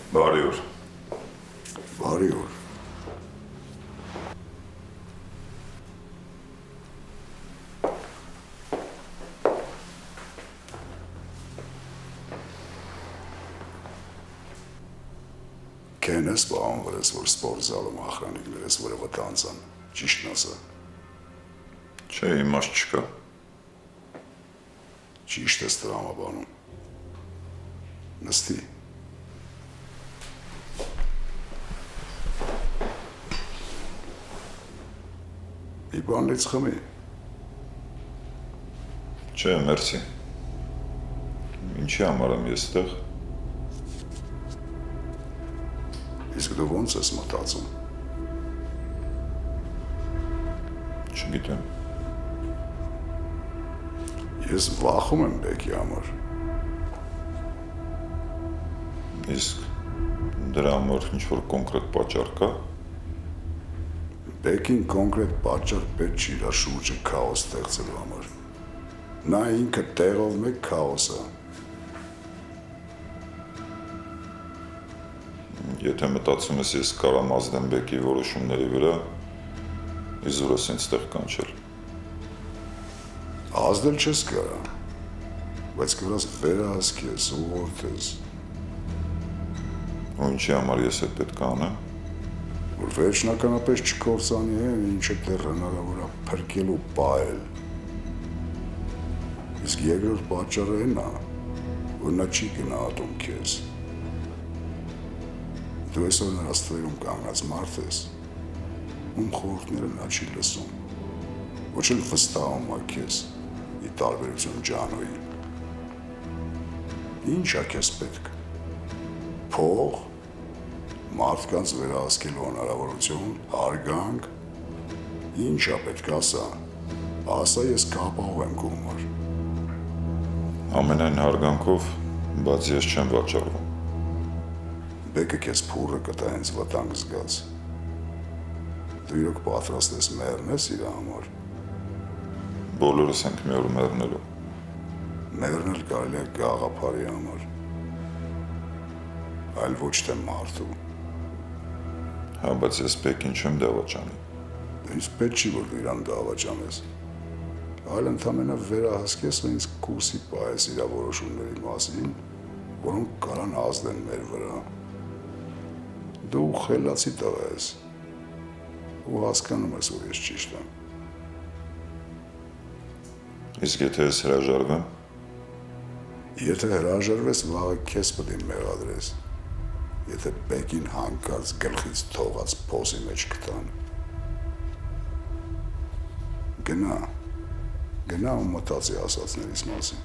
Բարի օր։ Բարի օր։ Քեն ես բանվր ես, որ սպորտ զալում ախրանիկներ ես, որը վտանցան, ճիշտն ասա։ Չէ, իմաստ չկա։ Ճիշտ ես տրամաբանում։ Նստի։ Մի բանից խմի։ Չէ, մերսի։ Ինչի համար եմ ես տեղ։ Իսկ դու ոնց ես մտածում։ Չգիտեմ։ Ես վախում եմ Բեկի համար։ Իսկ դրա համար ինչ-որ կոնկրետ պատճառ կա։ Բեկին կոնկրետ պատճառ պետք չի իր շուրջը քաոս ստեղծելու համար։ Նա ինքը տեղով մեկ քաոս է։ Եթե մտածում ես ես կարամ ազդեմ Բեկի որոշումների վրա, իզուր ես ինձ տեղ կանչել։ Ազդել չես կարա, բայց կորած վերահսկի ես, ուղորդ ես։ Ու ինչի համար ես այդ պետք է անեմ։ Որ վերջնականապես չկործանի են, ինչը դեռ հնարավոր է փրկելու պահել։ Իսկ երկրորդ պատճառը այն է, որ նա չի գնահատում քեզ։ Դու այսօր նրա ստվերում կանգնած մարդ ես, ում խորհուրդները նա չի լսում, ոչ էլ վստահում է քեզ, ի տարբերություն Ջանոյի։ Ինչ է քեզ պետք։ Փող, մարդկանց վերահսկելու հնարավորություն, հարգանք, ինչ է պետք ասա, ասա ես կապահով եմ քո համար։ Ամենայն հարգանքով, բայց ես չեմ վաճառվում։ Բեկը քեզ փուրը կտա հենց վտանգ զգաց։ Դու իրոք պատրաստ ես մեռնես իր համար։ Բոլորս ենք մի օր մեռնելու։ Մեռնել կարելի է գաղափարի համար, այլ ոչ թե մարդու։ Հա, բայց ես Բեկին չեմ դավաճանի։ Ինձ պետք չի, որ դու իրան դավաճանես, այլ ընդամենը վերահսկես ու ինձ կուրսի պահես իր որոշումների մասին, որոնք կարան ազդեն մեր վրա։ Դու խելացի տղա ես ու հասկանում ես, որ ես ճիշտ եմ։ Իսկ եթե ես հրաժարվեմ։ Եթե հրաժարվես, վաղը քեզ պետք է մեղադրես, եթե Բեկին հանկարծ գլխից թողած փոսի մեջ կտան։ Գնա ու մտածի ասածներիս մասին։